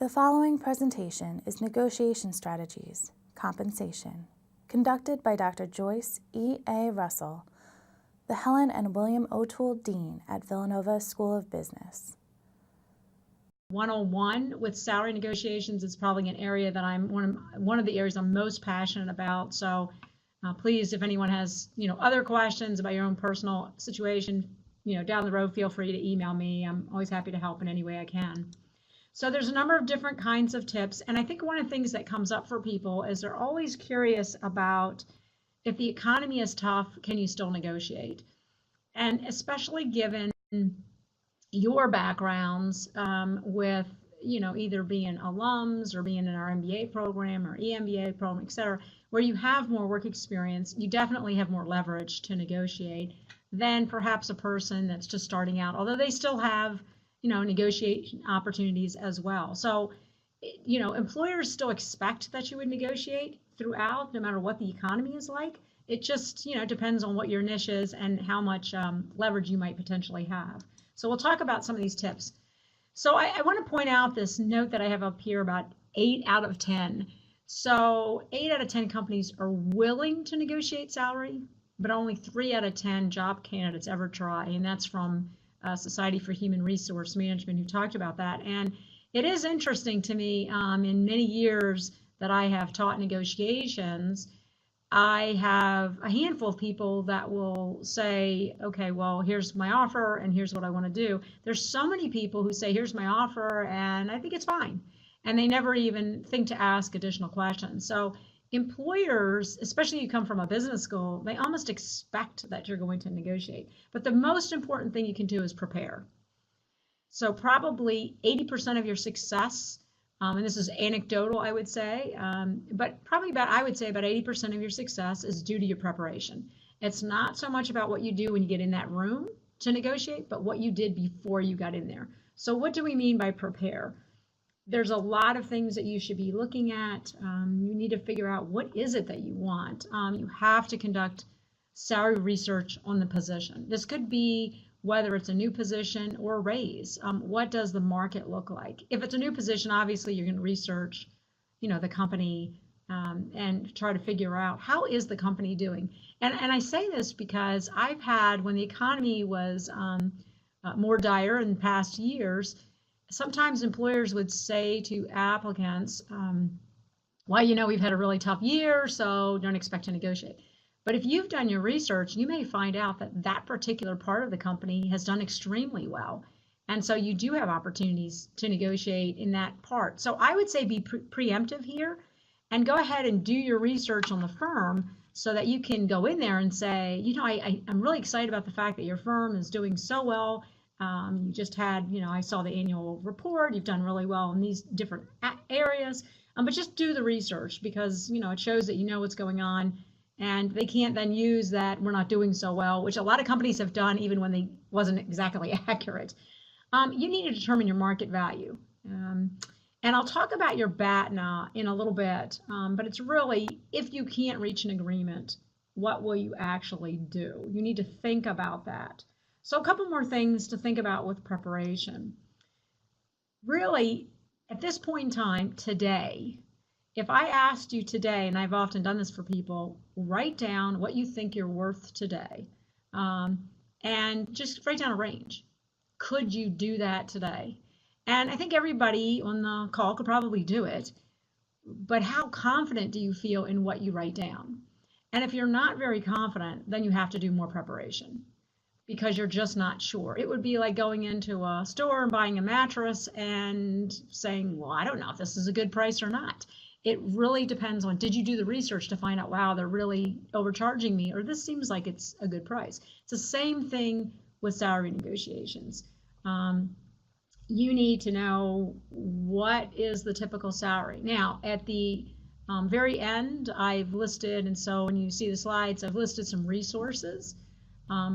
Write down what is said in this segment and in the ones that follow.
The following presentation is Negotiation Strategies, Compensation, conducted by Dr. Joyce E. A. Russell, the Helen and William O'Toole Dean at Villanova School of Business. 101 with salary negotiations is probably an area that I'm one of the areas I'm most passionate about. So please, if anyone has other questions about your own personal situation down the road, feel free to email me. I'm always happy to help in any way I can. So there's a number of different kinds of tips, and I think one of the things that comes up for people is they're always curious about if the economy is tough, can you still negotiate? And especially given your backgrounds with either being alums or being in our MBA program or EMBA program, et cetera, where you have more work experience, you definitely have more leverage to negotiate than perhaps a person that's just starting out, although they still have negotiation opportunities as well. So, employers still expect that you would negotiate throughout, no matter what the economy is like. It just, depends on what your niche is and how much leverage you might potentially have. So we'll talk about some of these tips. So I want to point out this note that I have up here about 8 out of 10. So 8 out of 10 companies are willing to negotiate salary, but only 3 out of 10 job candidates ever try. And that's from Society for Human Resource Management, who talked about that. And it is interesting to me, in many years that I have taught negotiations, I have a handful of people that will say, okay, well, here's my offer and here's what I want to do. There's so many people who say, here's my offer and I think it's fine. And they never even think to ask additional questions. So employers, especially if you come from a business school, they almost expect that you're going to negotiate. But the most important thing you can do is prepare. So probably 80% of your success, and this is anecdotal, I would say, but probably I would say about 80% of your success is due to your preparation. It's not so much about what you do when you get in that room to negotiate, but what you did before you got in there. So what do we mean by prepare? There's a lot of things that you should be looking at. You need to figure out what is it that you want. You have to conduct salary research on the position. This could be whether it's a new position or a raise. What does the market look like? If it's a new position, obviously you're going to research, the company and try to figure out how is the company doing. And I say this because I've had, when the economy was more dire in past years, sometimes employers would say to applicants, well, we've had a really tough year, so don't expect to negotiate. But if you've done your research, you may find out that that particular part of the company has done extremely well. And so you do have opportunities to negotiate in that part. So I would say be preemptive here and go ahead and do your research on the firm so that you can go in there and say, I'm really excited about the fact that your firm is doing so well. You just had, I saw the annual report, you've done really well in these different areas, but just do the research because, it shows that you know what's going on, and they can't then use that we're not doing so well, which a lot of companies have done even when they wasn't exactly accurate. You need to determine your market value. And I'll talk about your BATNA in a little bit, but it's really, if you can't reach an agreement, what will you actually do? You need to think about that. So a couple more things to think about with preparation. Really, at this point in time, today, if I asked you today, and I've often done this for people, write down what you think you're worth today, and just write down a range. Could you do that today? And I think everybody on the call could probably do it, but how confident do you feel in what you write down? And if you're not very confident, then you have to do more preparation, because you're just not sure. It would be like going into a store and buying a mattress and saying, well, I don't know if this is a good price or not. It really depends on, did you do the research to find out, wow, they're really overcharging me, or this seems like it's a good price. It's the same thing with salary negotiations. You need to know what is the typical salary. Now, at the very end, I've listed, and so when you see the slides, I've listed some resources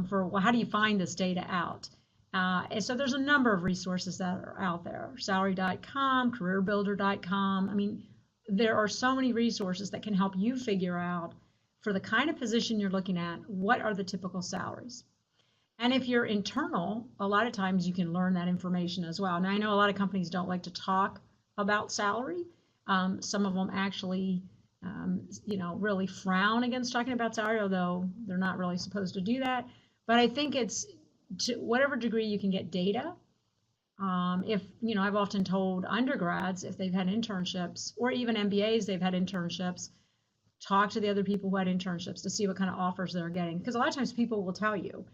for, well, how do you find this data out? And so there's a number of resources that are out there, salary.com, careerbuilder.com. I mean, there are so many resources that can help you figure out, for the kind of position you're looking at, what are the typical salaries. And if you're internal, a lot of times you can learn that information as well. Now, I know a lot of companies don't like to talk about salary. Some of them actually, really frown against talking about salary, although they're not really supposed to do that. But I think it's to whatever degree you can get data. If, I've often told undergrads, if they've had internships, or even MBAs, they've had internships, talk to the other people who had internships to see what kind of offers they're getting. Because a lot of times people will tell you.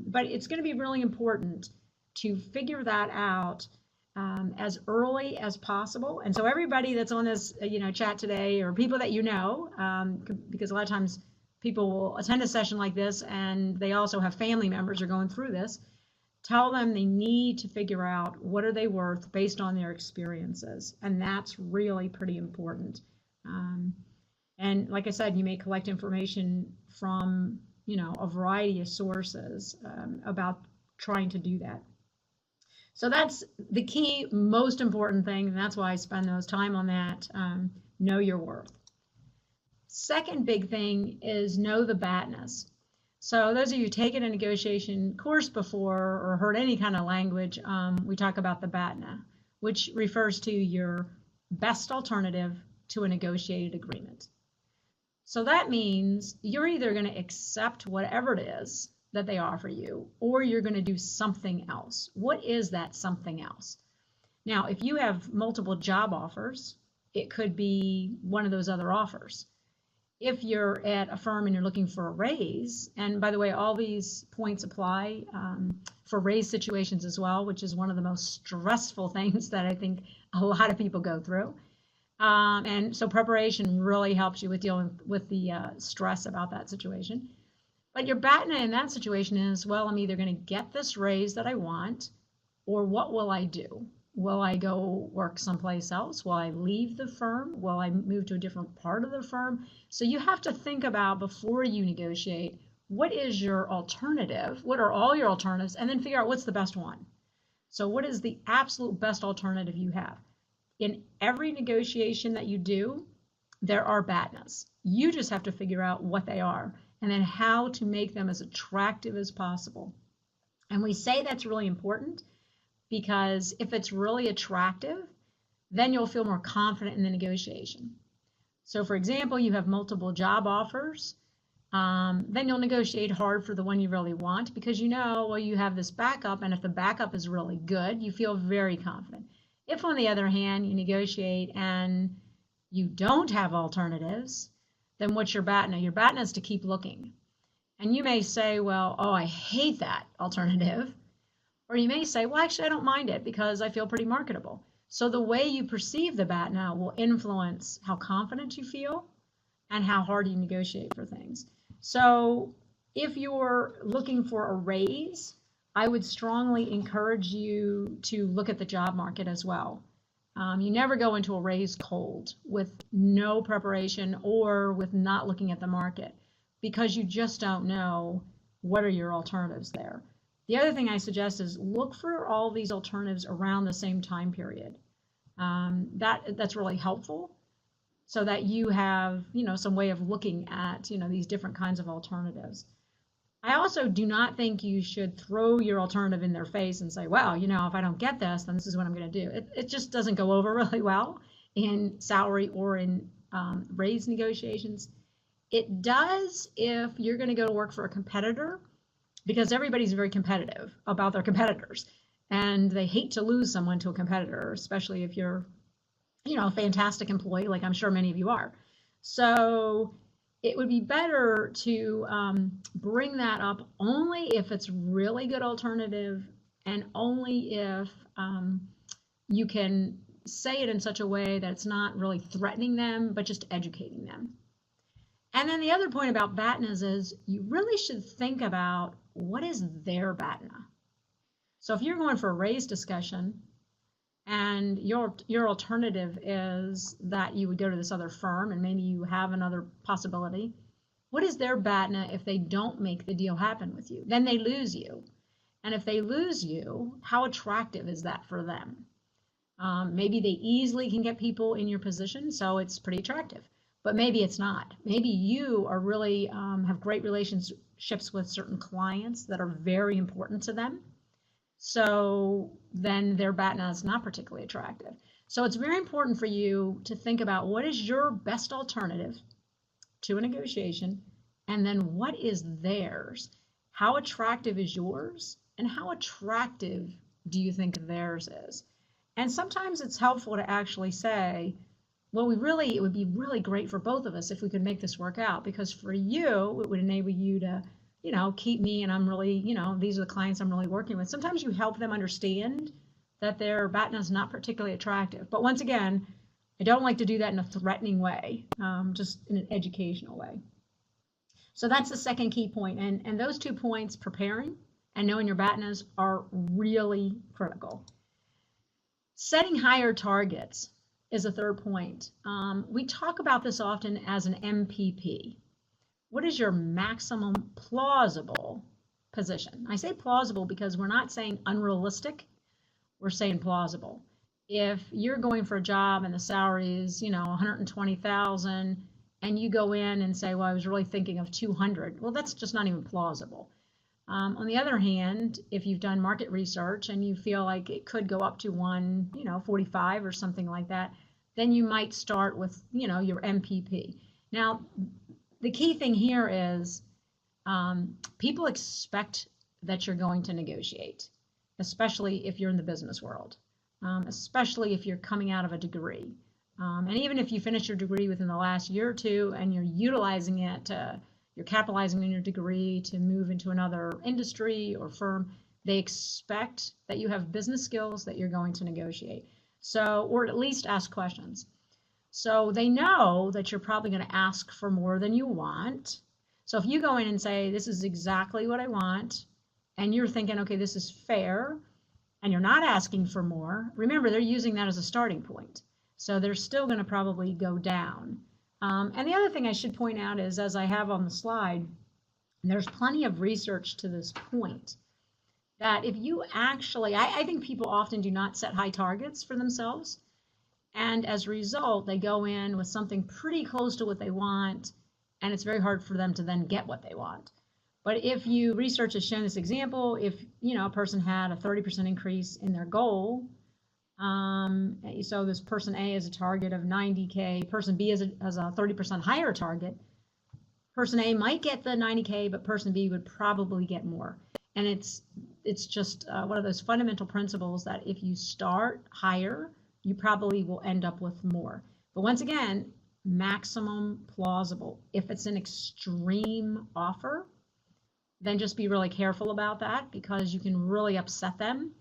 But it's going to be really important to figure that out as early as possible. And so everybody that's on this, chat today, or people that because a lot of times people will attend a session like this and they also have family members who are going through this, tell them they need to figure out what are they worth based on their experiences. And that's really pretty important. And like I said, you may collect information from, a variety of sources about trying to do that. So that's the key, most important thing, and that's why I spend those time on that. Know your worth. Second big thing is know the badness. So those of you who taken a negotiation course before or heard any kind of language, we talk about the BATNA, which refers to your best alternative to a negotiated agreement. So that means you're either going to accept whatever it is that they offer you, or you're going to do something else. What is that something else? Now, if you have multiple job offers, it could be one of those other offers. If you're at a firm and you're looking for a raise, and by the way, all these points apply for raise situations as well, which is one of the most stressful things that I think a lot of people go through. And so preparation really helps you with dealing with the stress about that situation. But your BATNA in that situation is, well, I'm either going to get this raise that I want, or what will I do? Will I go work someplace else? Will I leave the firm? Will I move to a different part of the firm? So you have to think about, before you negotiate, what is your alternative? What are all your alternatives? And then figure out what's the best one. So what is the absolute best alternative you have? In every negotiation that you do, there are BATNAs. You just have to figure out what they are and then how to make them as attractive as possible. And we say that's really important because if it's really attractive, then you'll feel more confident in the negotiation. So for example, you have multiple job offers, then you'll negotiate hard for the one you really want because you have this backup, and if the backup is really good, you feel very confident. If, on the other hand, you negotiate and you don't have alternatives, then what's your BATNA? Your BATNA is to keep looking. And you may say, well, oh, I hate that alternative. Or you may say, well, actually, I don't mind it because I feel pretty marketable. So the way you perceive the BATNA will influence how confident you feel and how hard you negotiate for things. So if you're looking for a raise, I would strongly encourage you to look at the job market as well. You never go into a raise cold with no preparation or with not looking at the market, because you just don't know what are your alternatives there. The other thing I suggest is look for all these alternatives around the same time period. That's really helpful, so that you have some way of looking at these different kinds of alternatives. I also do not think you should throw your alternative in their face and say, well, if I don't get this, then this is what I'm going to do. It just doesn't go over really well in salary or in raise negotiations. It does if you're going to go to work for a competitor, because everybody's very competitive about their competitors, and they hate to lose someone to a competitor, especially if you're, a fantastic employee, like I'm sure many of you are. So it would be better to bring that up only if it's really good alternative, and only if you can say it in such a way that it's not really threatening them, but just educating them. And then the other point about BATNAs is you really should think about what is their BATNA. So if you're going for a raise discussion and your alternative is that you would go to this other firm and maybe you have another possibility, what is their BATNA if they don't make the deal happen with you? Then they lose you. And if they lose you, how attractive is that for them? Maybe they easily can get people in your position, so it's pretty attractive. But maybe it's not. Maybe you are really have great relationships with certain clients that are very important to them. So then their BATNA is not particularly attractive. So it's very important for you to think about what is your best alternative to a negotiation, and then what is theirs. How attractive is yours, and how attractive do you think theirs is? And sometimes it's helpful to actually say, well, it would be really great for both of us if we could make this work out, because for you, it would enable you to, keep me, and I'm really, these are the clients I'm really working with. Sometimes you help them understand that their Badness is not particularly attractive. But once again, I don't like to do that in a threatening way, just in an educational way. So that's the second key point. And those 2 points, preparing and knowing your Badness, are really critical. Setting higher targets is a third point. We talk about this often as an MPP. What is your maximum plausible position? I say plausible because we're not saying unrealistic, we're saying plausible. If you're going for a job and the salary is, 120,000, and you go in and say, well, I was really thinking of 200, well, that's just not even plausible. On the other hand, if you've done market research and you feel like it could go up to 145 or something like that, then you might start with, your MPP. Now, the key thing here is people expect that you're going to negotiate, especially if you're in the business world, especially if you're coming out of a degree. And even if you finish your degree within the last year or two and you're utilizing it, you're capitalizing on your degree to move into another industry or firm, they expect that you have business skills that you're going to negotiate. So, or at least ask questions. So they know that you're probably going to ask for more than you want. So if you go in and say, this is exactly what I want, and you're thinking, okay, this is fair, and you're not asking for more, remember, they're using that as a starting point. So they're still going to probably go down. And the other thing I should point out is, as I have on the slide, there's plenty of research to this point, that if you actually, I think people often do not set high targets for themselves. And as a result, they go in with something pretty close to what they want, and it's very hard for them to then get what they want. But if you research has shown this example, if a person had a 30% increase in their goal, so this person A has a target of 90K, person B has a 30% higher target, person A might get the 90K, but person B would probably get more. And it's just one of those fundamental principles that if you start higher, you probably will end up with more. But once again, maximum plausible. If it's an extreme offer, then just be really careful about that, because you can really upset them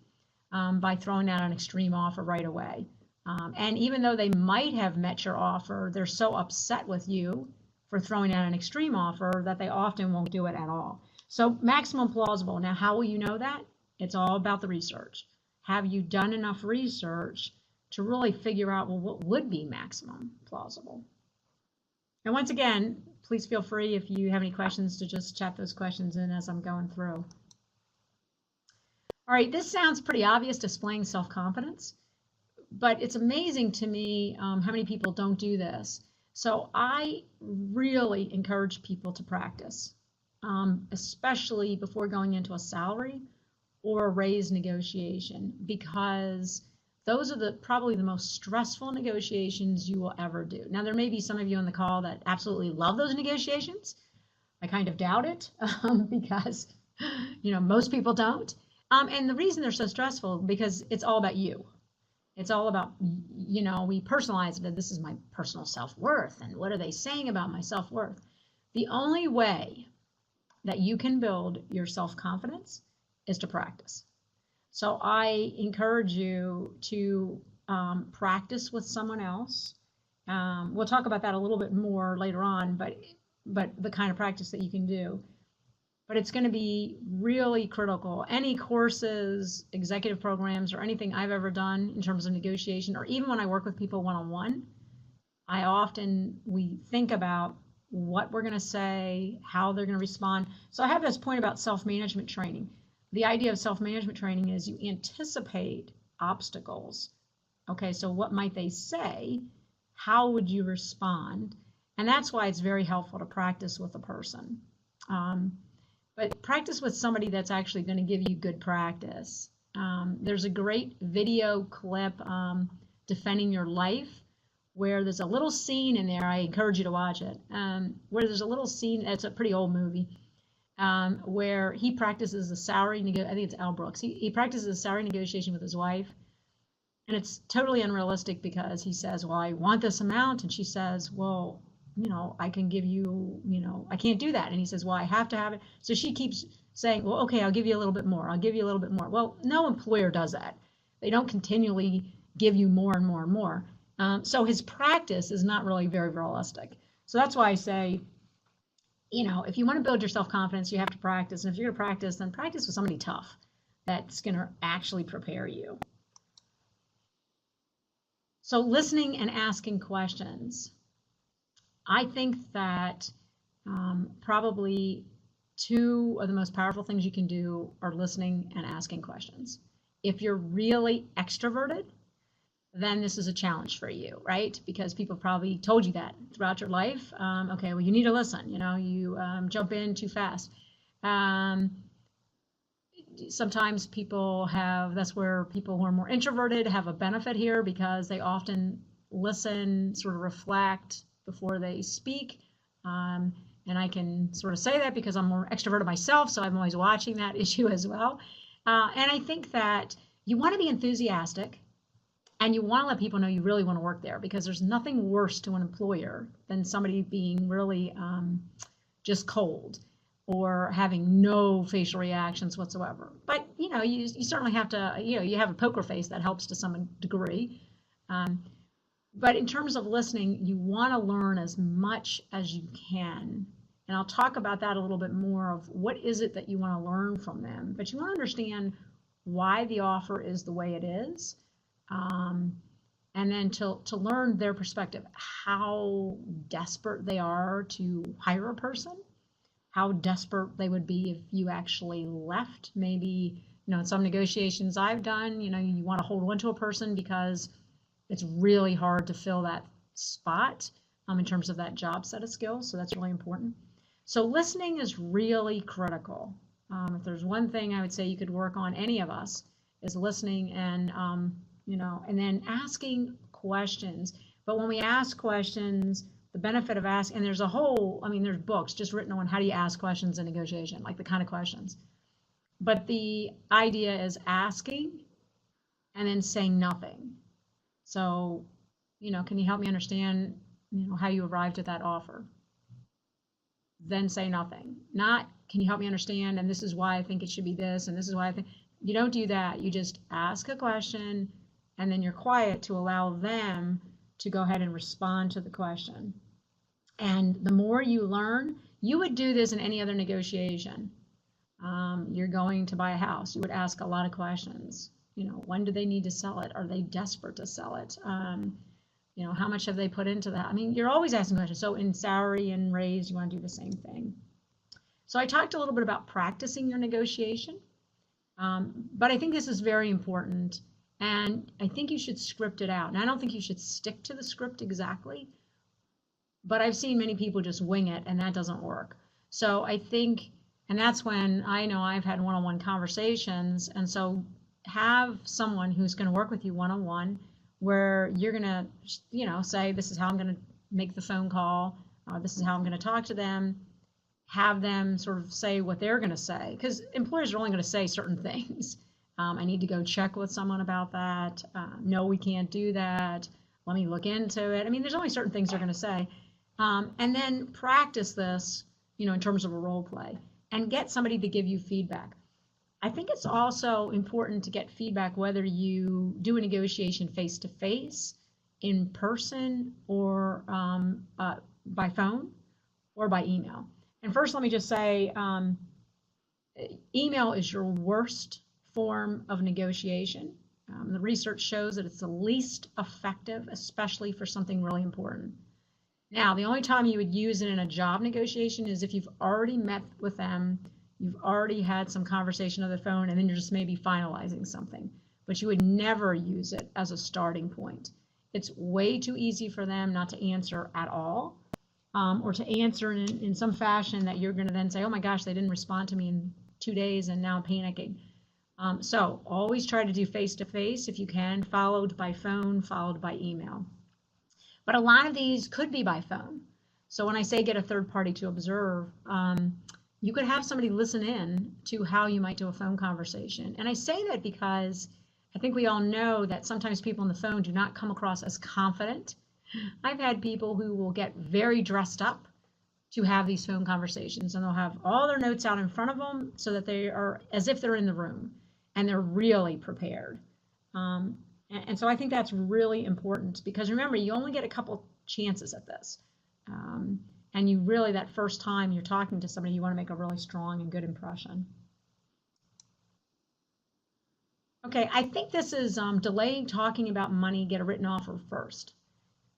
by throwing out an extreme offer right away. And even though they might have met your offer, they're so upset with you for throwing out an extreme offer that they often won't do it at all. So maximum plausible. Now, how will you know that? It's all about the research. Have you done enough research to really figure out, well, what would be maximum plausible? And once again, please feel free, if you have any questions, to just chat those questions in as I'm going through. All right, this sounds pretty obvious, displaying self-confidence, but it's amazing to me how many people don't do this. So I really encourage people to practice, especially before going into a salary or a raise negotiation, because those are probably the most stressful negotiations you will ever do. Now, there may be some of you on the call that absolutely love those negotiations. I kind of doubt it because, most people don't. And the reason they're so stressful, because it's all about you. It's all about, we personalize it. This is my personal self-worth. And what are they saying about my self-worth? The only way that you can build your self-confidence is to practice. So I encourage you to practice with someone else. We'll talk about that a little bit more later on, but the kind of practice that you can do. But it's going to be really critical. Any courses, executive programs, or anything I've ever done in terms of negotiation, or even when I work with people one-on-one, we think about what we're going to say, how they're going to respond. So I have this point about self-management training. The idea of self-management training is you anticipate obstacles. Okay, so what might they say? How would you respond? And that's why it's very helpful to practice with a person. But practice with somebody that's actually going to give you good practice. There's a great video clip Defending Your Life, where there's a little scene in there. I encourage you to watch it. Where there's a little scene. It's a pretty old movie. Where he practices a salary I think it's Al Brooks. He practices a salary negotiation with his wife, and it's totally unrealistic because he says, well, I want this amount, and she says, well, I can give you, I can't do that. And he says, well, I have to have it. So she keeps saying, well, okay, I'll give you a little bit more. I'll give you a little bit more. Well, no employer does that. They don't continually give you more and more and more. So his practice is not really very realistic. So that's why I say, if you want to build your self-confidence, you have to practice. And if you're going to practice, then practice with somebody tough that's going to actually prepare you. So listening and asking questions. I think that probably two of the most powerful things you can do are listening and asking questions. If you're really extroverted, then this is a challenge for you, right? Because people probably told you that throughout your life. Okay, well, you need to listen. You jump in too fast. Sometimes that's where people who are more introverted have a benefit here because they often listen, sort of reflect before they speak. And I can sort of say that because I'm more extroverted myself, so I'm always watching that issue as well. And I think that you want to be enthusiastic. And you want to let people know you really want to work there, because there's nothing worse to an employer than somebody being really just cold or having no facial reactions whatsoever. But, you certainly have to, you have a poker face that helps to some degree. But in terms of listening, you want to learn as much as you can. And I'll talk about that a little bit more of what is it that you want to learn from them. But you want to understand why the offer is the way it is. And then to learn their perspective, how desperate they are to hire a person, how desperate they would be if you actually left. Maybe, in some negotiations I've done, you want to hold on to a person because it's really hard to fill that spot in terms of that job set of skills. So that's really important. So listening is really critical. If there's one thing I would say you could work on, any of us, is listening and and then asking questions. But when we ask questions, the benefit of asking, and there's there's books just written on how do you ask questions in negotiation, like the kind of questions. But the idea is asking and then saying nothing. So, can you help me understand, how you arrived at that offer? Then say nothing. Not, can you help me understand, and this is why I think it should be this, and this is why I think. You don't do that. You just ask a question, and then you're quiet to allow them to go ahead and respond to the question. And the more you learn, you would do this in any other negotiation. You're going to buy a house. You would ask a lot of questions. When do they need to sell it? Are they desperate to sell it? How much have they put into that? You're always asking questions. So in salary and raise, you want to do the same thing. So I talked a little bit about practicing your negotiation, but I think this is very important. And I think you should script it out. And I don't think you should stick to the script exactly, but I've seen many people just wing it, and that doesn't work. So I think, and that's when I know I've had one-on-one conversations. And so have someone who's going to work with you one-on-one, where you're going to, say, this is how I'm going to make the phone call. This is how I'm going to talk to them. Have them sort of say what they're going to say, because employers are only going to say certain things. I need to go check with someone about that. No, we can't do that. Let me look into it. There's only certain things they're going to say. And then practice this, in terms of a role play, and get somebody to give you feedback. I think it's also important to get feedback whether you do a negotiation face-to-face, in person, or by phone, or by email. And first, let me just say, email is your worst form of negotiation. The research shows that it's the least effective, especially for something really important. Now, the only time you would use it in a job negotiation is if you've already met with them, you've already had some conversation on the phone, and then you're just maybe finalizing something. But you would never use it as a starting point. It's way too easy for them not to answer at all, or to answer in some fashion that you're going to then say, oh my gosh, they didn't respond to me in 2 days and now I'm panicking. So always try to do face-to-face if you can, followed by phone, followed by email. But a lot of these could be by phone. So when I say get a third party to observe, you could have somebody listen in to how you might do a phone conversation. And I say that because I think we all know that sometimes people on the phone do not come across as confident. I've had people who will get very dressed up to have these phone conversations, and they'll have all their notes out in front of them so that they are as if they're in the room and they're really prepared. And so I think that's really important, because remember, you only get a couple chances at this. And you really, that first time you're talking to somebody, you want to make a really strong and good impression. Okay, I think this is delaying talking about money, get a written offer first.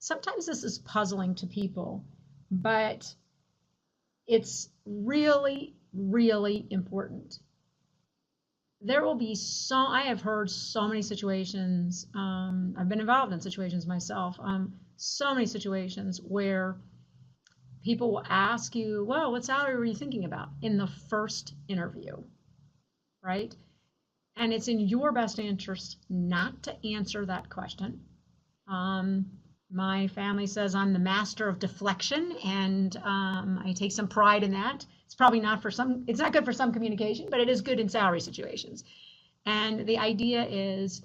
Sometimes this is puzzling to people, but it's really, really important. There will be I have heard so many situations, I've been involved in situations myself, so many situations where people will ask you, well, what salary were you thinking about in the first interview, right? And it's in your best interest not to answer that question. My family says I'm the master of deflection, and I take some pride in that. It's probably not for some, it's not good for some communication, but it is good in salary situations. And the idea is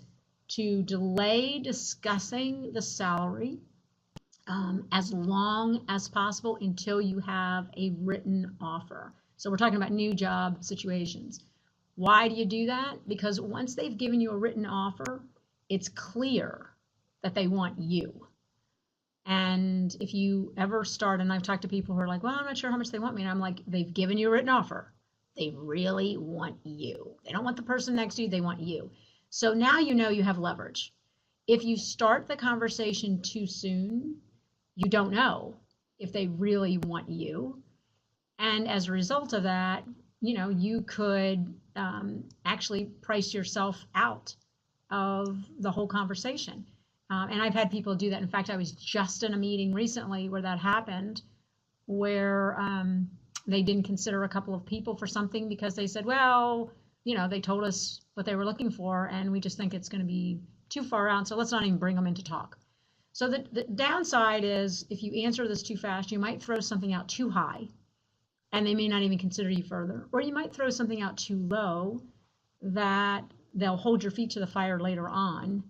to delay discussing the salary as long as possible until you have a written offer. So we're talking about new job situations. Why do you do that? Because once they've given you a written offer, it's clear that they want you. And if you ever start, and I've talked to people who are like, well, I'm not sure how much they want me. And I'm like, they've given you a written offer. They really want you. They don't want the person next to you. They want you. So now you know you have leverage. If you start the conversation too soon, you don't know if they really want you. And as a result of that, you know, you could actually price yourself out of the whole conversation. And I've had people do that. In fact, I was just in a meeting recently where that happened, where they didn't consider a couple of people for something because they said, well, you know, they told us what they were looking for, and we just think it's going to be too far out, so let's not even bring them in to talk. So the downside is if you answer this too fast, you might throw something out too high, and they may not even consider you further. Or you might throw something out too low that they'll hold your feet to the fire later on.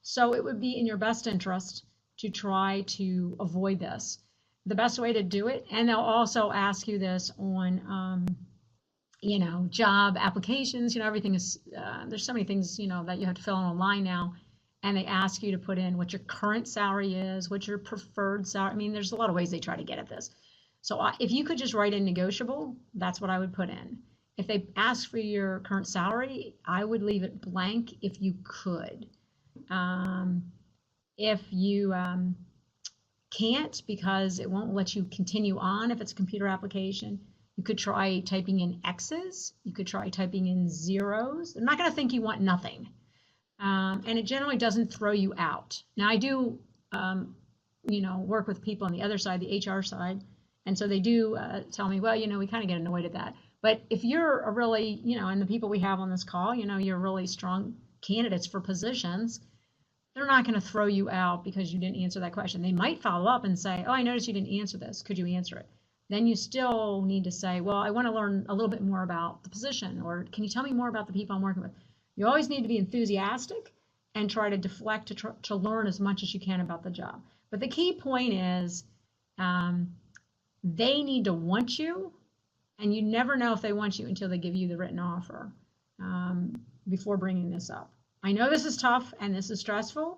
So it would be in your best interest to try to avoid this. The best way to do it, and they'll also ask you this on, you know, job applications, you know, everything is, there's so many things, you know, that you have to fill in online now. And they ask you to put in what your current salary is, what your preferred salary. I mean, there's a lot of ways they try to get at this. So if you could just write in negotiable, that's what I would put in. If they ask for your current salary, I would leave it blank if you could. If you can't, because it won't let you continue on if it's a computer application, you could try typing in X's. You could try typing in zeros. They're not going to think you want nothing. And it generally doesn't throw you out. Now, I do, you know, work with people on the other side, the HR side. And so they do tell me, well, you know, we kind of get annoyed at that. But if you're a really, you know, and the people we have on this call, you know, you're really strong candidates for positions, they're not going to throw you out because you didn't answer that question. They might follow up and say, oh, I noticed you didn't answer this. Could you answer it? Then you still need to say, well, I want to learn a little bit more about the position, or can you tell me more about the people I'm working with? You always need to be enthusiastic and try to deflect to learn as much as you can about the job. But the key point is they need to want you, and you never know if they want you until they give you the written offer before bringing this up. I know this is tough and this is stressful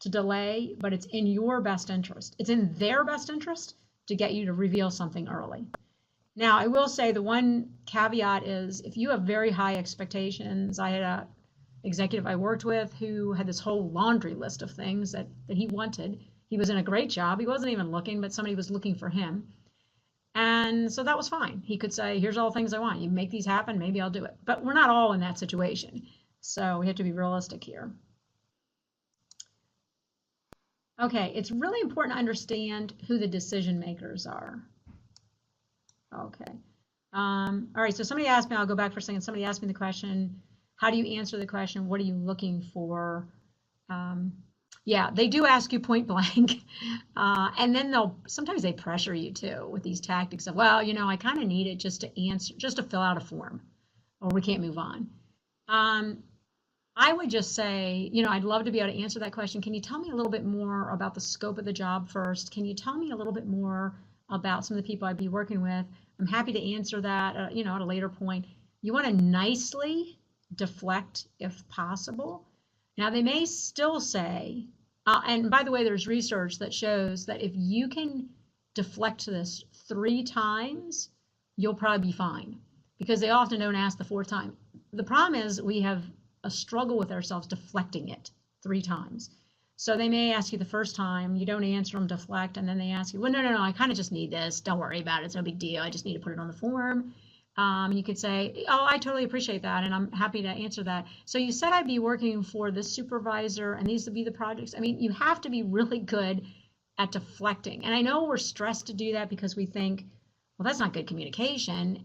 to delay, but it's in your best interest. It's in their best interest to get you to reveal something early. Now, I will say the one caveat is if you have very high expectations. I had a executive I worked with who had this whole laundry list of things that he wanted. He was in a great job. He wasn't even looking, but somebody was looking for him. And so that was fine. He could say, here's all the things I want. You make these happen, maybe I'll do it. But we're not all in that situation. So we have to be realistic here. Okay, it's really important to understand who the decision makers are. Okay. All right, so somebody asked me, I'll go back for a second. Somebody asked me the question, How do you answer the question? What are you looking for? Yeah, they do ask you point blank. And then sometimes they pressure you too with these tactics of, well, I kind of need it just to fill out a form, or we can't move on. I would just say, I'd love to be able to answer that question. Can you tell me a little bit more about the scope of the job first? Can you tell me a little bit more about some of the people I'd be working with? I'm happy to answer that, at a later point. You want to nicely deflect if possible. Now, they may still say, and by the way, there's research that shows that if you can deflect this 3 times, you'll probably be fine, because they often don't ask the 4th time. The problem is we have a struggle with ourselves deflecting it 3 times. So they may ask you the first time, you don't answer them, deflect, and then they ask you, well, no, I kind of just need this. Don't worry about it. It's no big deal. I just need to put it on the form. You could say, oh, I totally appreciate that, and I'm happy to answer that. So you said I'd be working for this supervisor, and these would be the projects. I mean, you have to be really good at deflecting. And I know we're stressed to do that because we think, well, that's not good communication.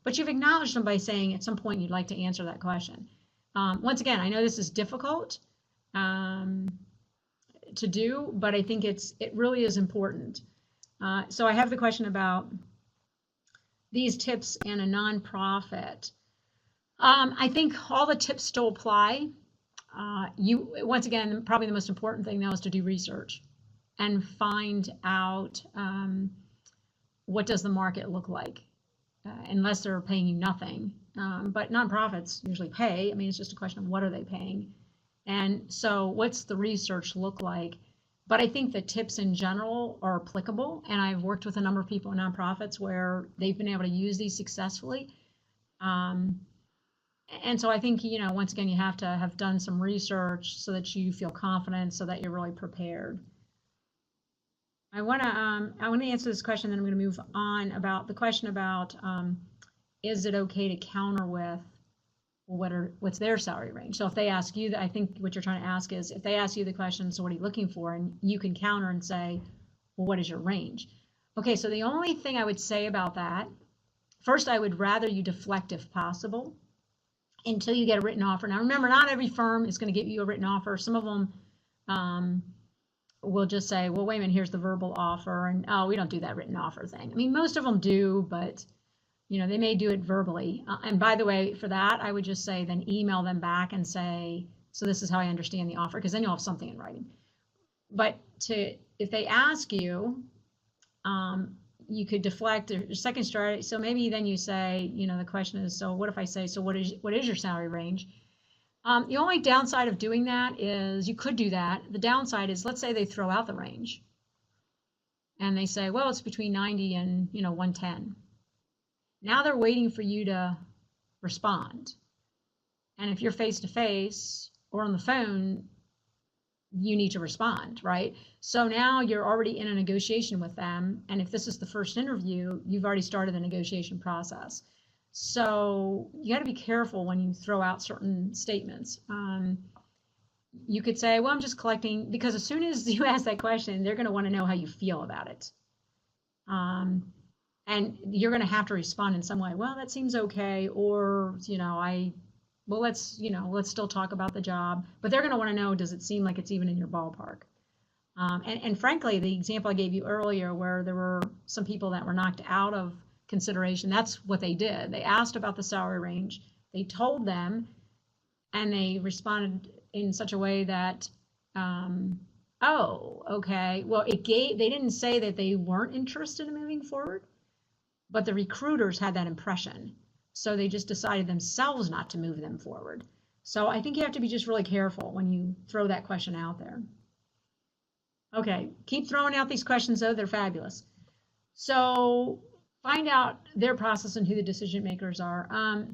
But you've acknowledged them by saying at some point you'd like to answer that question. Once again, I know this is difficult to do, but I think it really is important. So I have the question about these tips in a nonprofit. I think all the tips still apply. Once again, probably the most important thing though is to do research and find out what does the market look like, unless they're paying you nothing. But nonprofits usually pay. I mean, it's just a question of what are they paying. And so what's the research look like? But I think the tips in general are applicable. And I've worked with a number of people in nonprofits where they've been able to use these successfully. And so I think, once again, you have to have done some research so that you feel confident, so that you're really prepared. I want to answer this question, then I'm going to move on about the question about, is it okay to counter with, well, what's their salary range? So if they ask you, I think what you're trying to ask is, if they ask you the question, so what are you looking for? And you can counter and say, well, what is your range? Okay, so the only thing I would say about that, first, I would rather you deflect if possible until you get a written offer. Now, remember, not every firm is going to get you a written offer. Some of them will just say, well, wait a minute, here's the verbal offer. And, oh, we don't do that written offer thing. I mean, most of them do, but they may do it verbally. And by the way, for that, I would just say, then email them back and say, so this is how I understand the offer, because then you'll have something in writing. But if they ask you, you could deflect a second strategy. So maybe then you say, the question is, so what if I say, so what is your salary range? The only downside of doing that is, you could do that. The downside is, let's say they throw out the range and they say, well, it's between 90 and 110. Now they're waiting for you to respond. And if you're face to face or on the phone, you need to respond, right? So now you're already in a negotiation with them. And if this is the first interview, you've already started the negotiation process. So you got to be careful when you throw out certain statements. You could say, well, I'm just collecting, because as soon as you ask that question, they're going to want to know how you feel about it. And you're going to have to respond in some way. Well, that seems okay. Or, let's still talk about the job. But they're going to want to know, does it seem like it's even in your ballpark? And frankly, the example I gave you earlier, where there were some people that were knocked out of consideration, that's what they did. They asked about the salary range. They told them, and they responded in such a way that, oh, okay. Well, they didn't say that they weren't interested in moving forward, but the recruiters had that impression. So they just decided themselves not to move them forward. So I think you have to be just really careful when you throw that question out there. Okay, keep throwing out these questions though, they're fabulous. So find out their process and who the decision makers are.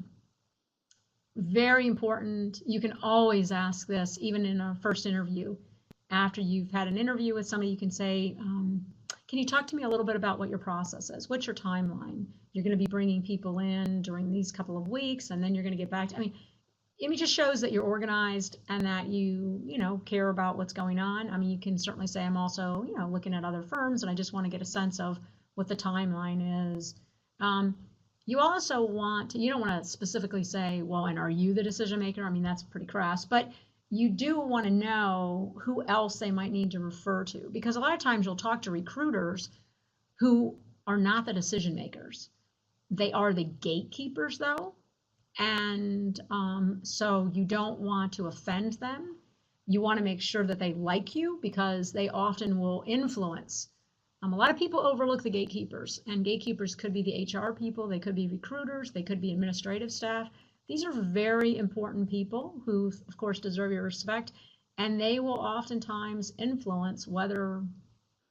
Very important. You can always ask this, even in a first interview. After you've had an interview with somebody, you can say, can you talk to me a little bit about what your process is? What's your timeline? You're going to be bringing people in during these couple of weeks, and then you're going to get back to, it just shows that you're organized and that you care about what's going on. You can certainly say, I'm also, looking at other firms, and I just want to get a sense of what the timeline is. You also you don't want to specifically say, well, and are you the decision maker? I mean, that's pretty crass, but you do want to know who else they might need to refer to, because a lot of times you'll talk to recruiters who are not the decision makers. They are the gatekeepers, though. And so you don't want to offend them. You want to make sure that they like you, because they often will influence. A lot of people overlook the gatekeepers, and gatekeepers could be the HR people, they could be recruiters, they could be administrative staff. These are very important people who, of course, deserve your respect, and they will oftentimes influence whether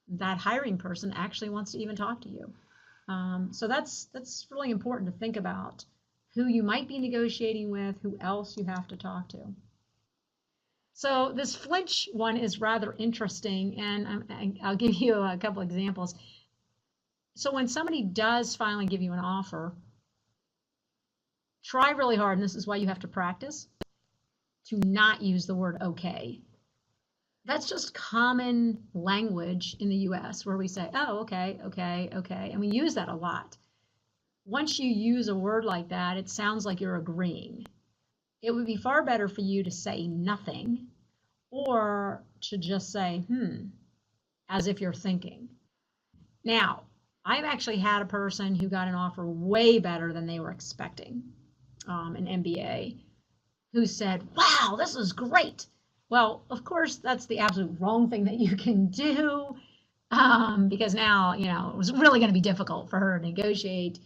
that hiring person actually wants to even talk to you. So that's really important to think about who you might be negotiating with, who else you have to talk to. So this flinch one is rather interesting, and I'll give you a couple examples. So when somebody does finally give you an offer, try really hard, and this is why you have to practice, to not use the word okay. That's just common language in the US, where we say, oh, okay, okay, okay, and we use that a lot. Once you use a word like that, it sounds like you're agreeing. It would be far better for you to say nothing, or to just say, as if you're thinking. Now, I've actually had a person who got an offer way better than they were expecting, an MBA, who said, wow, this is great. Well, of course, that's the absolute wrong thing that you can do, because now, it was really going to be difficult for her to negotiate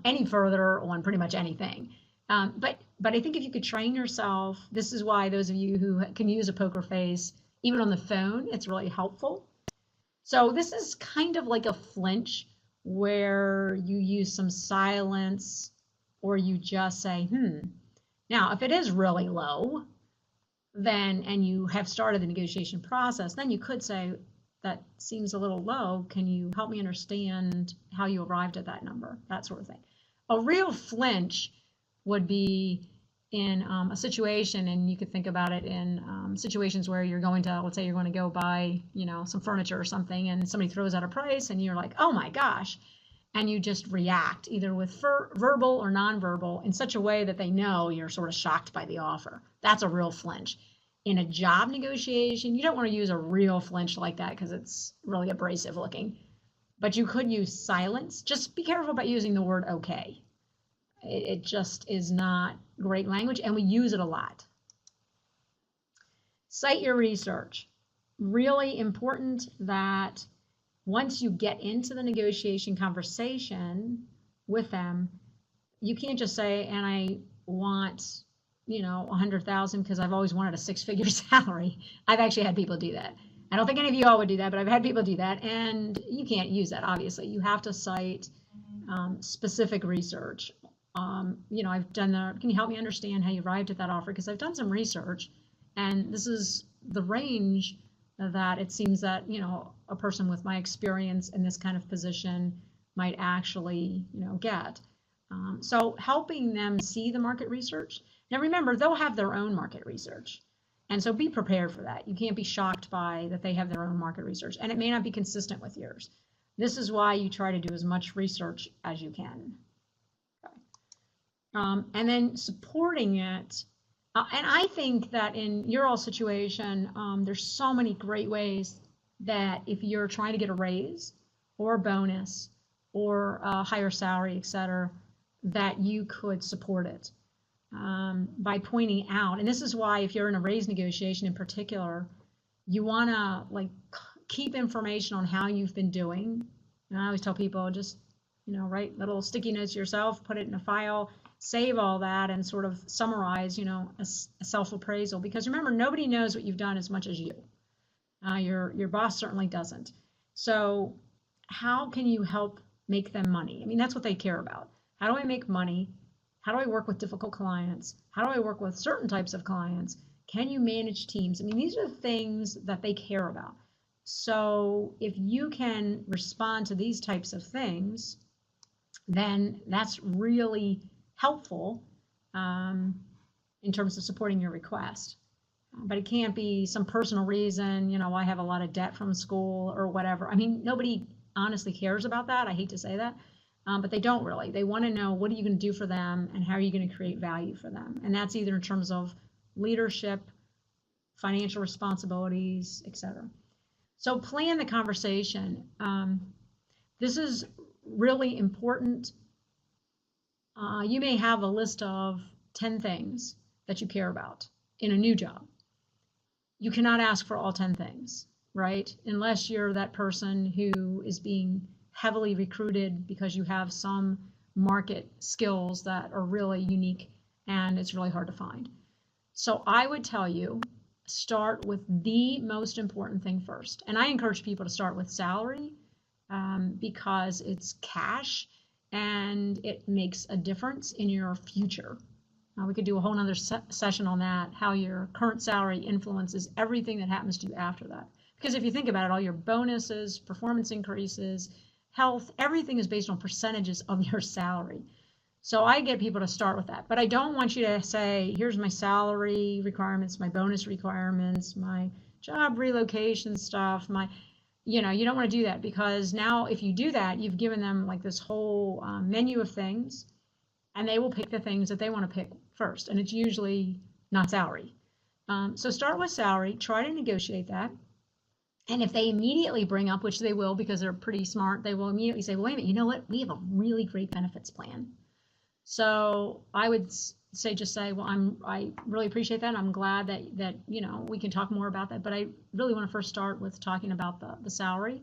any further on pretty much anything. But I think if you could train yourself, this is why those of you who can use a poker face, even on the phone, it's really helpful. So this is kind of like a flinch, where you use some silence, or you just say, Now, if it is really low, and you have started the negotiation process, then you could say, that seems a little low. Can you help me understand how you arrived at that number? That sort of thing. A real flinch would be in a situation, and you could think about it in situations where you're going to, let's say you're going to go buy, some furniture or something, and somebody throws out a price, and you're like, oh my gosh, and you just react either with verbal or nonverbal in such a way that they know you're sort of shocked by the offer. That's a real flinch. In a job negotiation, you don't want to use a real flinch like that, because it's really abrasive looking. But you could use silence. Just be careful about using the word okay. It just is not great language, and we use it a lot. Cite your research. Really important that once you get into the negotiation conversation with them, you can't just say, and I want, 100,000 because I've always wanted a six-figure salary. I've actually had people do that. I don't think any of you all would do that, but I've had people do that, and you can't use that, obviously. You have to cite specific research. I've done can you help me understand how you arrived at that offer? Because I've done some research, and this is the range that it seems that, a person with my experience in this kind of position might actually, get. So helping them see the market research. Now remember, they'll have their own market research. And so be prepared for that. You can't be shocked by that they have their own market research, and it may not be consistent with yours. This is why you try to do as much research as you can. And then supporting it. And I think that in your all situation, there's so many great ways that if you're trying to get a raise or a bonus or a higher salary, et cetera, that you could support it by pointing out. And this is why if you're in a raise negotiation in particular, you want to keep information on how you've been doing. And I always tell people, just write little sticky notes yourself, put it in a file, save all that, and sort of summarize, a self-appraisal. Because remember, nobody knows what you've done as much as you. Your boss certainly doesn't. So how can you help make them money? I mean, that's what they care about. How do I make money? How do I work with difficult clients? How do I work with certain types of clients? Can you manage teams? I mean, these are the things that they care about. So if you can respond to these types of things, then that's really helpful in terms of supporting your request. But it can't be some personal reason, I have a lot of debt from school or whatever. I mean, nobody honestly cares about that. I hate to say that. but they don't really. They want to know, what are you going to do for them and how are you going to create value for them? And that's either in terms of leadership, financial responsibilities, etc. So plan the conversation. This is really important. You may have a list of 10 things that you care about in a new job. You cannot ask for all 10 things, right? Unless you're that person who is being heavily recruited because you have some market skills that are really unique and it's really hard to find. So I would tell you, start with the most important thing first. And I encourage people to start with salary because it's cash and it makes a difference in your future. We could do a whole nother session on that, how your current salary influences everything that happens to you after that. Because if you think about it, all your bonuses, performance increases, health, everything is based on percentages of your salary. So I get people to start with that. But I don't want you to say, here's my salary requirements, my bonus requirements, my job relocation stuff, you don't want to do that, because now if you do that, you've given them like this whole menu of things, and they will pick the things that they want to pick first, and it's usually not salary. So start with salary, try to negotiate that. And if they immediately bring up, which they will because they're pretty smart, they will immediately say, well, wait a minute, you know what? We have a really great benefits plan. So I would just say, well, I really appreciate that. I'm glad that we can talk more about that, but I really want to first start with talking about the salary.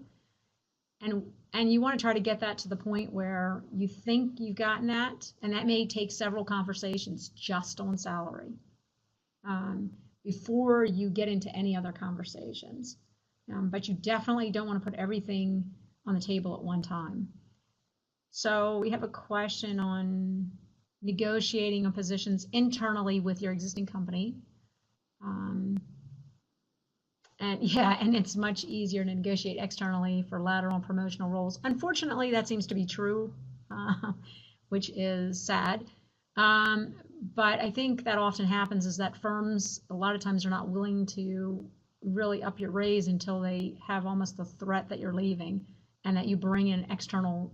And you want to try to get that to the point where you think you've gotten that, and that may take several conversations just on salary before you get into any other conversations. But you definitely don't want to put everything on the table at one time. So we have a question on negotiating on positions internally with your existing company. And it's much easier to negotiate externally for lateral and promotional roles. Unfortunately, that seems to be true, which is sad. But I think that often happens is that firms, a lot of times, are not willing to really up your raise until they have almost the threat that you're leaving and that you bring in external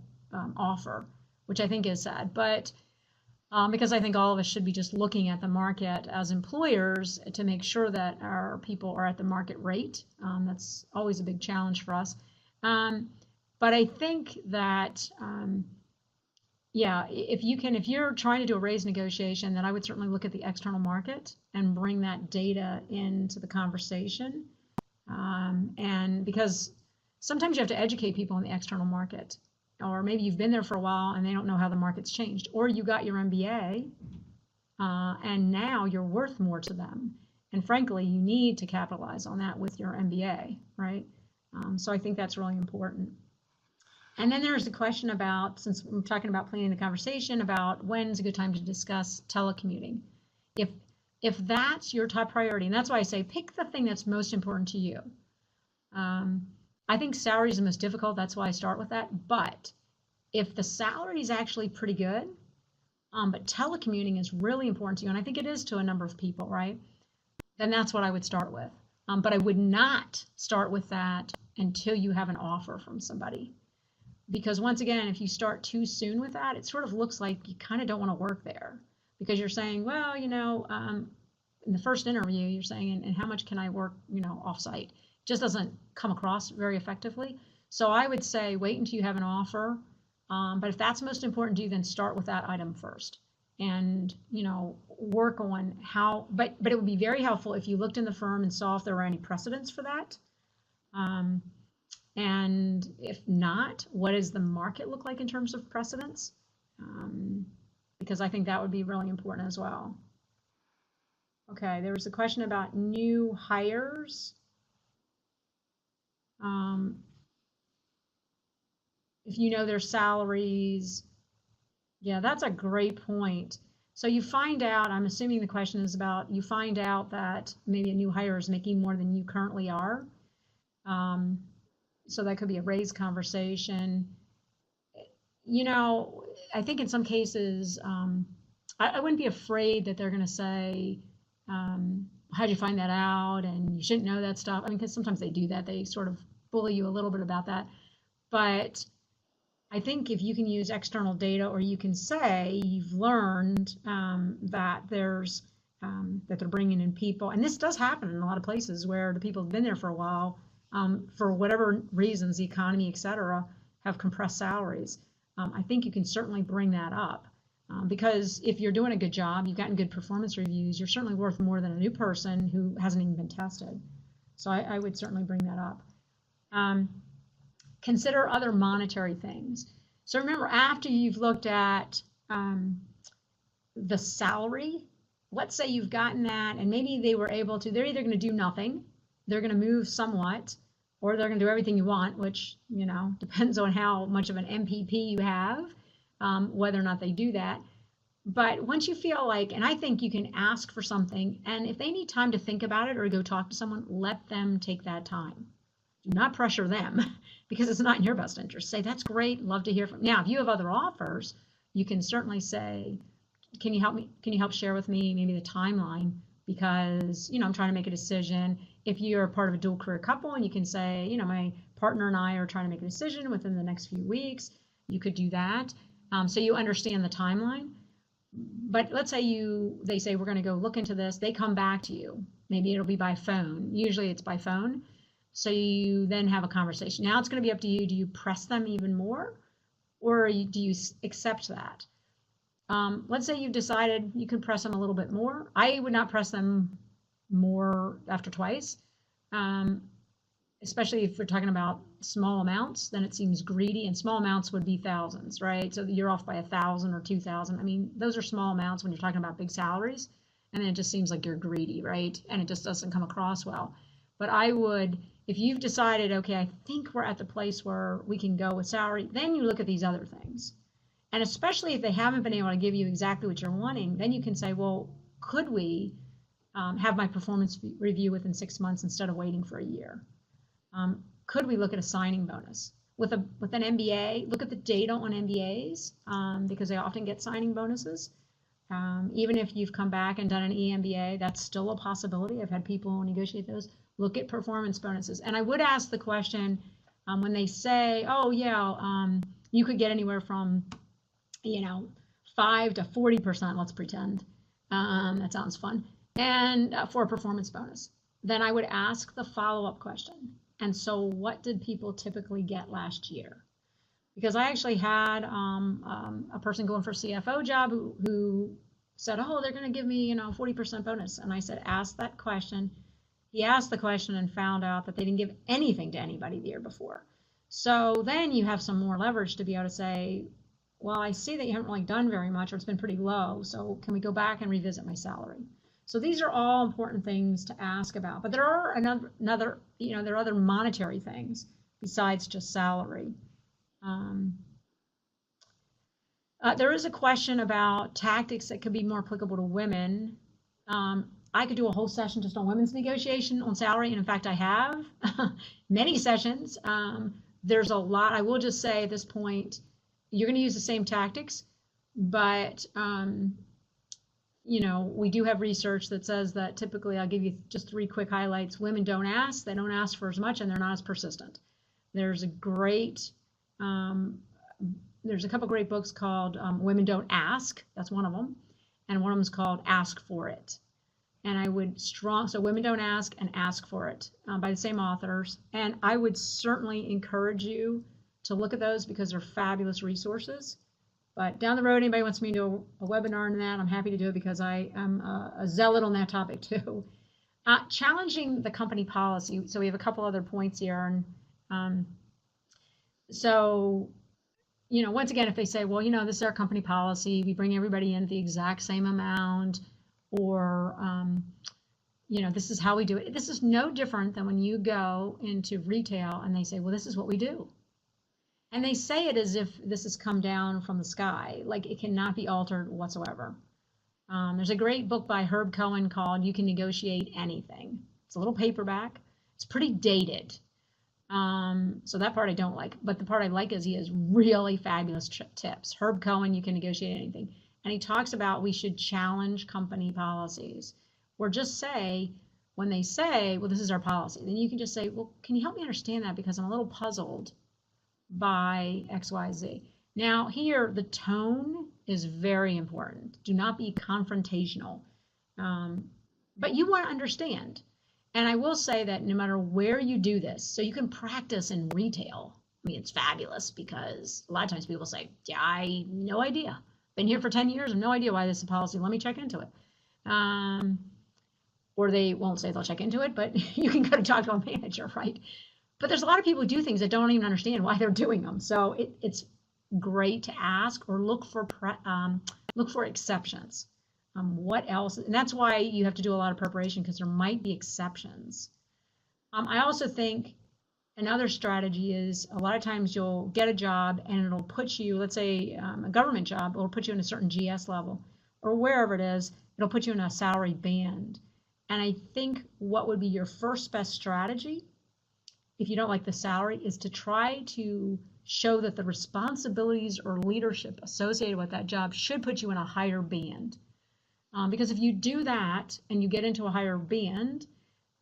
offer, which I think is sad. But because I think all of us should be just looking at the market as employers to make sure that our people are at the market rate. That's always a big challenge for us. But I think that, if you're trying to do a raise negotiation, then I would certainly look at the external market and bring that data into the conversation. And because sometimes you have to educate people on the external market. Or maybe you've been there for a while and they don't know how the market's changed. Or you got your MBA and now you're worth more to them. And frankly, you need to capitalize on that with your MBA, right? So I think that's really important. And then there's the question about, since we're talking about planning the conversation, about when's a good time to discuss telecommuting. If that's your top priority, and that's why I say pick the thing that's most important to you. I think salary is the most difficult. That's why I start with that. But if the salary is actually pretty good, but telecommuting is really important to you, and I think it is to a number of people, right? Then that's what I would start with. But I would not start with that until you have an offer from somebody. Because once again, if you start too soon with that, it sort of looks like you kind of don't want to work there. Because you're saying, well, in the first interview, you're saying, and how much can I work, off-site? Just doesn't come across very effectively. So I would say wait until you have an offer. But if that's most important to you, then start with that item first. And, work on how, but it would be very helpful if you looked in the firm and saw if there were any precedents for that. And if not, what does the market look like in terms of precedents? Because I think that would be really important as well. Okay, there was a question about new hires. If you know their salaries, yeah, that's a great point. So you find out, I'm assuming the question is about, you find out that maybe a new hire is making more than you currently are. So that could be a raise conversation. I think in some cases, I wouldn't be afraid that they're going to say, how'd you find that out? And you shouldn't know that stuff. I mean, because sometimes they do that. They sort of bully you a little bit about that. But I think if you can use external data, or you can say you've learned that there's that they're bringing in people, and this does happen in a lot of places where the people have been there for a while, for whatever reasons, the economy, et cetera, have compressed salaries. I think you can certainly bring that up, because if you're doing a good job, you've gotten good performance reviews, you're certainly worth more than a new person who hasn't even been tested. So I would certainly bring that up. Consider other monetary things. So remember, after you've looked at the salary, let's say you've gotten that, and maybe they were able to, they're either going to do nothing, they're going to move somewhat, or they're going to do everything you want, which, you know, depends on how much of an MPP you have, whether or not they do that. But once you feel like, and I think you can ask for something, and if they need time to think about it or go talk to someone, let them take that time. Do not pressure them, because it's not in your best interest. Say, that's great, love to hear from. Now, if you have other offers, you can certainly say, can you help me? Can you help share with me maybe the timeline? Because, you know, I'm trying to make a decision. If you're part of a dual career couple, and you can say, you know, my partner and I are trying to make a decision within the next few weeks, you could do that. So you understand the timeline. But let's say they say, we're going to go look into this. They come back to you. Maybe it'll be by phone. Usually it's by phone. So you then have a conversation. Now it's going to be up to you. Do you press them even more, or do you accept that? Let's say you've decided you can press them a little bit more. I would not press them more after twice, especially if we're talking about small amounts. Then it seems greedy, and small amounts would be thousands, right? So you're off by 1,000 or 2,000. I mean, those are small amounts when you're talking about big salaries, and then it just seems like you're greedy, right? And it just doesn't come across well. But I would, if you've decided, okay, I think we're at the place where we can go with salary, then you look at these other things. And especially if they haven't been able to give you exactly what you're wanting, then you can say, well, could we have my performance review within 6 months instead of waiting for a year? Could we look at a signing bonus? With an MBA, look at the data on MBAs, because they often get signing bonuses. Even if you've come back and done an EMBA, that's still a possibility. I've had people negotiate those. Look at performance bonuses. And I would ask the question, when they say, oh yeah, you could get anywhere from, 5 to 40%, let's pretend. That sounds fun. And for a performance bonus. Then I would ask the follow-up question. And so what did people typically get last year? Because I actually had a person going for a CFO job who said, oh, they're going to give me, 40% bonus. And I said, ask that question. He asked the question and found out that they didn't give anything to anybody the year before. So then you have some more leverage to be able to say, well, I see that you haven't really done very much, or it's been pretty low. So can we go back and revisit my salary? So these are all important things to ask about. But there are there are other monetary things besides just salary. There is a question about tactics that could be more applicable to women. I could do a whole session just on women's negotiation on salary, and in fact, I have many sessions. There's a lot. I will just say at this point, you're going to use the same tactics, but we do have research that says that typically, I'll give you just 3 quick highlights. Women don't ask. They don't ask for as much, and they're not as persistent. There's a couple great books called Women Don't Ask. That's one of them. And one of them is called Ask for It. And I would so Women Don't Ask and Ask for It, by the same authors. And I would certainly encourage you to look at those, because they're fabulous resources. But down the road, anybody wants me to do a webinar on that, I'm happy to do it, because I am a zealot on that topic too. Challenging the company policy. So we have a couple other points here. And once again, if they say, well, this is our company policy, we bring everybody in at the exact same amount, or, this is how we do it. This is no different than when you go into retail and they say, well, this is what we do. And they say it as if this has come down from the sky, like it cannot be altered whatsoever. There's a great book by Herb Cohen called You Can Negotiate Anything. It's a little paperback. It's pretty dated. So that part I don't like. But the part I like is he has really fabulous tips. Herb Cohen, You Can Negotiate Anything. And he talks about we should challenge company policies. Or just say, when they say, well, this is our policy, then you can just say, well, can you help me understand that? Because I'm a little puzzled. by XYZ. Now here, the tone is very important. Do not be confrontational, but you want to understand. And I will say that no matter where you do this, so you can practice in retail. I mean, it's fabulous because a lot of times people say, yeah, I no idea. Been here for 10 years, I have no idea why this is a policy. Let me check into it. Or they won't say they'll check into it, but you can go to talk to a manager, right? But there's a lot of people who do things that don't even understand why they're doing them. So it's great to ask or look for exceptions. What else? And that's why you have to do a lot of preparation, because there might be exceptions. I also think another strategy is a lot of times you'll get a job and it'll put you, let's say a government job, it'll put you in a certain GS level or wherever it is, it'll put you in a salary band. And I think what would be your first best strategy, if you don't like the salary, is to try to show that the responsibilities or leadership associated with that job should put you in a higher band. Because if you do that and you get into a higher band,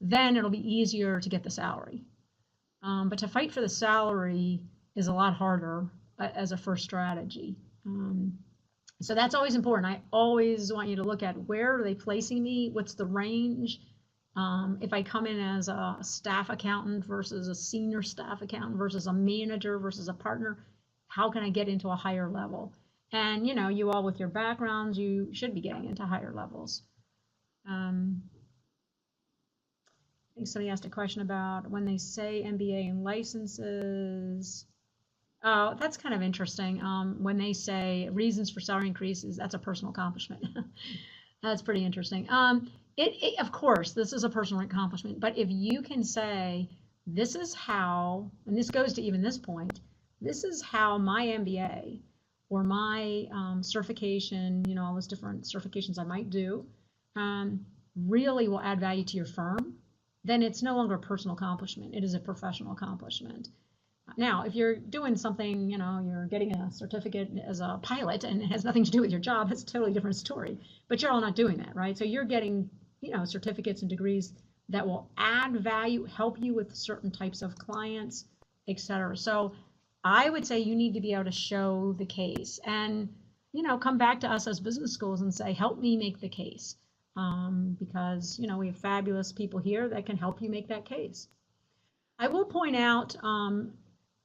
then it'll be easier to get the salary. But to fight for the salary is a lot harder as a first strategy. So that's always important. I always want you to look at, where are they placing me? What's the range? If I come in as a staff accountant versus a senior staff accountant versus a manager versus a partner, how can I get into a higher level? And you know, you all with your backgrounds, you should be getting into higher levels. I think somebody asked a question about when they say MBA and licenses. Oh, that's kind of interesting. When they say reasons for salary increases, that's a personal accomplishment. That's pretty interesting. Of course, this is a personal accomplishment, but if you can say, this is how, and this goes to even this point, this is how my MBA or my certification, you know, all those different certifications I might do, really will add value to your firm, then it's no longer a personal accomplishment. It is a professional accomplishment. Now, if you're doing something, you know, you're getting a certificate as a pilot and it has nothing to do with your job, it's a totally different story. But you're all not doing that, right? So you're getting, you know, certificates and degrees that will add value, help you with certain types of clients, etc. So I would say you need to be able to show the case and, you know, come back to us as business schools and say, help me make the case. Because, you know, we have fabulous people here that can help you make that case. I will point out,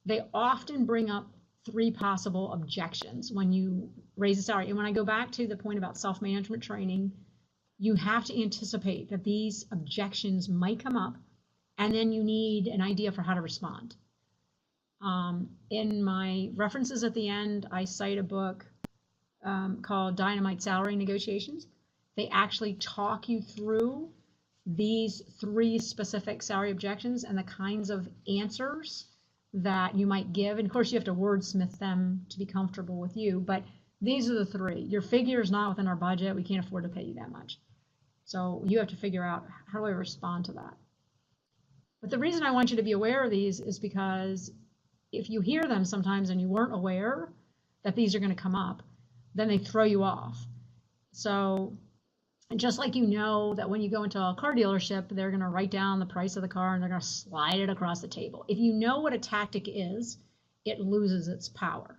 they often bring up 3 possible objections when you raise a salary. And when I go back to the point about self-management training, you have to anticipate that these objections might come up, and then you need an idea for how to respond. In my references at the end, I cite a book called Dynamite Salary Negotiations. They actually talk you through these 3 specific salary objections and the kinds of answers that you might give. And of course, you have to wordsmith them to be comfortable with you, but these are the 3. Your figure is not within our budget. We can't afford to pay you that much. So you have to figure out, how do I respond to that? But the reason I want you to be aware of these is because if you hear them sometimes and you weren't aware that these are going to come up, then they throw you off. So, and just like you know that when you go into a car dealership, they're going to write down the price of the car and they're going to slide it across the table. If you know what a tactic is, it loses its power.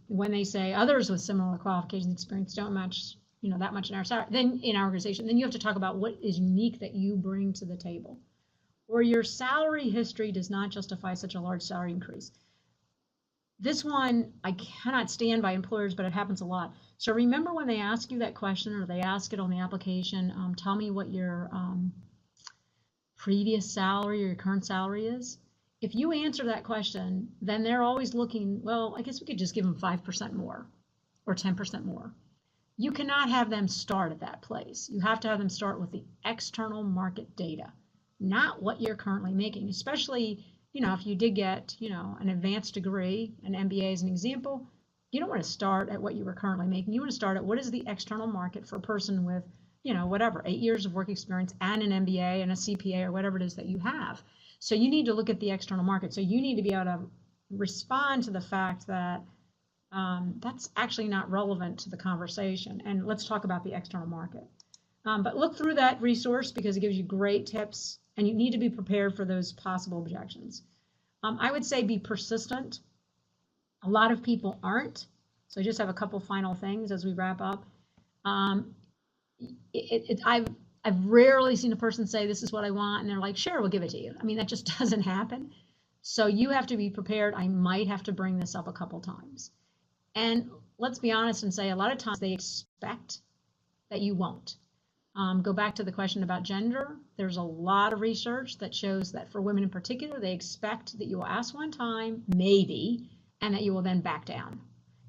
When they say others with similar qualifications and experience don't match, you know, that much in our salary, then in our organization, then you have to talk about what is unique that you bring to the table. Or your salary history does not justify such a large salary increase. This one, I cannot stand by employers, but it happens a lot. So remember when they ask you that question, or they ask it on the application, tell me what your previous salary or your current salary is. If you answer that question, then they're always looking, well, I guess we could just give them 5% more or 10% more. You cannot have them start at that place. You have to have them start with the external market data, not what you're currently making, especially, you know, if you did get, you know, an advanced degree, an MBA as an example, you don't want to start at what you were currently making. You want to start at what is the external market for a person with, you know, whatever, 8 years of work experience and an MBA and a CPA or whatever it is that you have. So you need to look at the external market. So you need to be able to respond to the fact that that's actually not relevant to the conversation. And let's talk about the external market. But look through that resource because it gives you great tips, and you need to be prepared for those possible objections. I would say be persistent. A lot of people aren't. So I just have a couple final things as we wrap up. I've rarely seen a person say, this is what I want, and they're like, sure, we'll give it to you. I mean, that just doesn't happen. So you have to be prepared. I might have to bring this up a couple times. And let's be honest and say a lot of times they expect that you won't. Go back to the question about gender. There's a lot of research that shows that for women in particular, they expect that you will ask one time, maybe, and that you will then back down.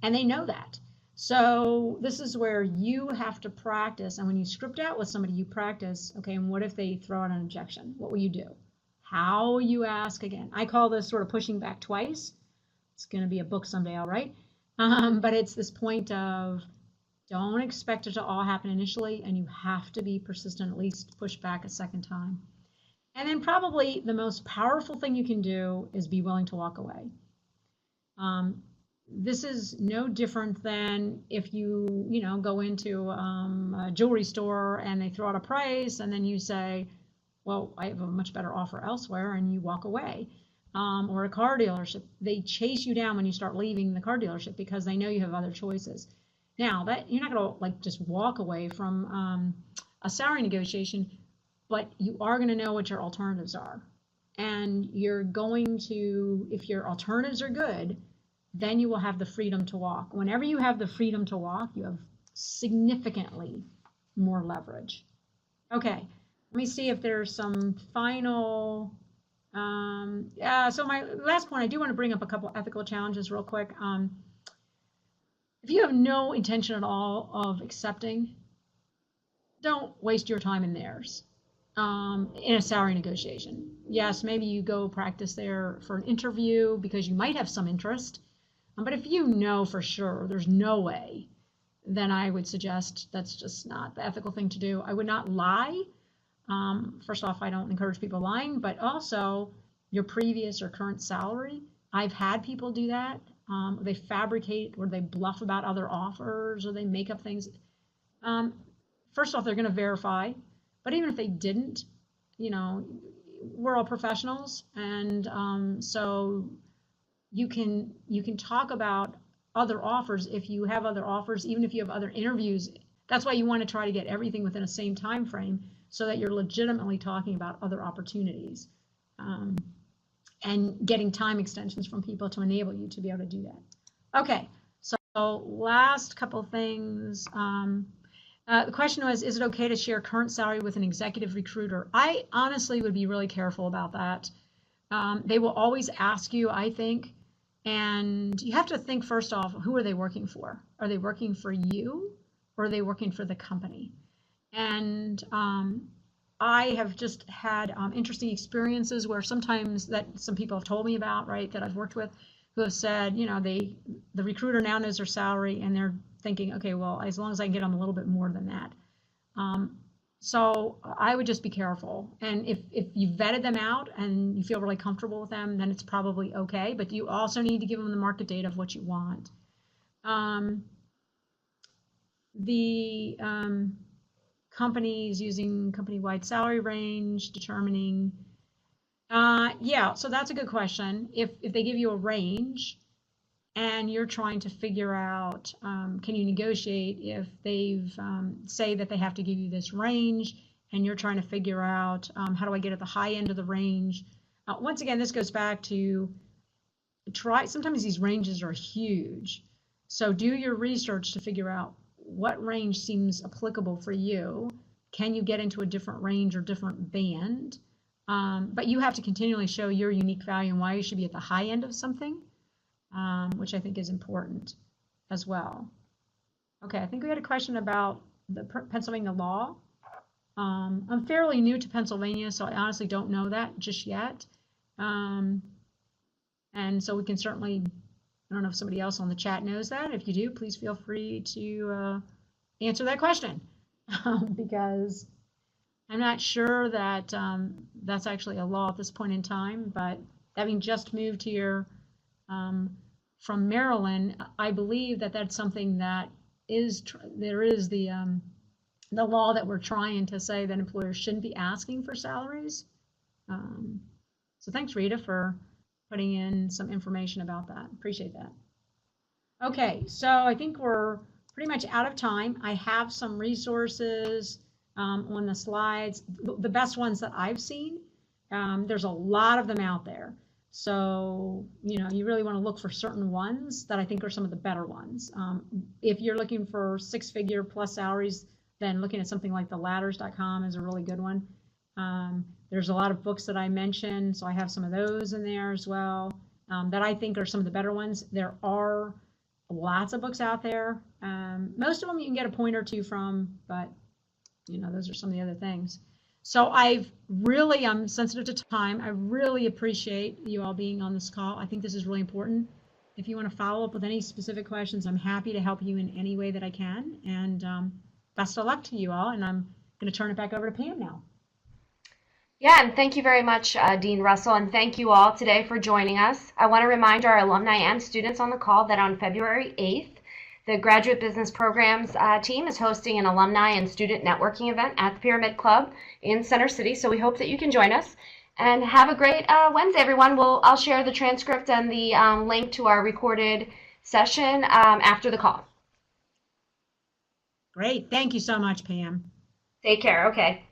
And they know that. So this is where you have to practice. And when you script out with somebody, you practice, okay, and what if they throw out an objection? What will you do? How will you ask again? I call this sort of pushing back twice. It's going to be a book someday, all right? But it's this point of don't expect it to all happen initially, and you have to be persistent, at least push back a second time. And then probably the most powerful thing you can do is be willing to walk away. This is no different than if you go into a jewelry store and they throw out a price, and then you say, well, I have a much better offer elsewhere, and you walk away. Or a car dealership, they chase you down when you start leaving the car dealership because they know you have other choices. Now, that you're not going to like just walk away from a salary negotiation, but you are going to know what your alternatives are. And you're going to, if your alternatives are good, then you will have the freedom to walk. Whenever you have the freedom to walk, you have significantly more leverage. Okay, let me see if there's some final, so my last point, I do want to bring up a couple ethical challenges real quick. If you have no intention at all of accepting, don't waste your time and theirs in a salary negotiation. Yes, maybe you go practice there for an interview because you might have some interest, but if you know for sure there's no way, then I would suggest that's just not the ethical thing to do. I would not lie. First off, I don't encourage people lying, but also your previous or current salary. I've had people do that. They fabricate or they bluff about other offers or they make up things. First off, they're going to verify, but even if they didn't, we're all professionals, and so you can talk about other offers if you have other offers, even if you have other interviews. That's why you want to try to get everything within a same time frame so that you're legitimately talking about other opportunities. And getting time extensions from people to enable you to be able to do that. Okay, so last couple things. The question was, is it okay to share current salary with an executive recruiter? I honestly would be really careful about that. They will always ask you, I think, and you have to think first off, who are they working for? Are they working for you or are they working for the company? And I have just had interesting experiences where sometimes that some people have told me about, right, that I've worked with, who have said, the recruiter now knows their salary and they're thinking, okay, well, as long as I can get them a little bit more than that. So I would just be careful. And if you vetted them out and you feel really comfortable with them, then it's probably okay. But you also need to give them the market data of what you want. Companies using company-wide salary range, determining, yeah, so that's a good question. If they give you a range and you're trying to figure out, can you negotiate if they've say that they have to give you this range and you're trying to figure out how do I get at the high end of the range? Once again, this goes back to sometimes these ranges are huge. So do your research to figure out what range seems applicable for you. Can you get into a different range or different band? But you have to continually show your unique value and why you should be at the high end of something, which I think is important as well. Okay, I think we had a question about the Pennsylvania law. I'm fairly new to Pennsylvania, so I honestly don't know that just yet. And so we can certainly, I don't know if somebody else on the chat knows that. If you do, please feel free to answer that question because I'm not sure that that's actually a law at this point in time, but having just moved here from Maryland, I believe that that's something that there is the law that we're trying to say that employers shouldn't be asking for salaries. So thanks, Rita, for putting in some information about that. Appreciate that. Okay, so I think we're pretty much out of time. I have some resources on the slides, the best ones that I've seen. There's a lot of them out there. So, you really want to look for certain ones that I think are some of the better ones. If you're looking for 6-figure plus salaries, then looking at something like theladders.com is a really good one. There's a lot of books that I mentioned, so I have some of those in there as well, that I think are some of the better ones. There are lots of books out there. Most of them you can get a point or two from, but those are some of the other things. So I'm sensitive to time. I really appreciate you all being on this call. I think this is really important. If you want to follow up with any specific questions, I'm happy to help you in any way that I can. And best of luck to you all. And I'm going to turn it back over to Pam now. Yeah, and thank you very much, Dean Russell, and thank you all today for joining us. I want to remind our alumni and students on the call that on February 8th, the Graduate Business Programs team is hosting an alumni and student networking event at the Pyramid Club in Center City, so we hope that you can join us. And have a great Wednesday, everyone. I'll share the transcript and the link to our recorded session after the call. Great. Thank you so much, Pam. Take care. Okay.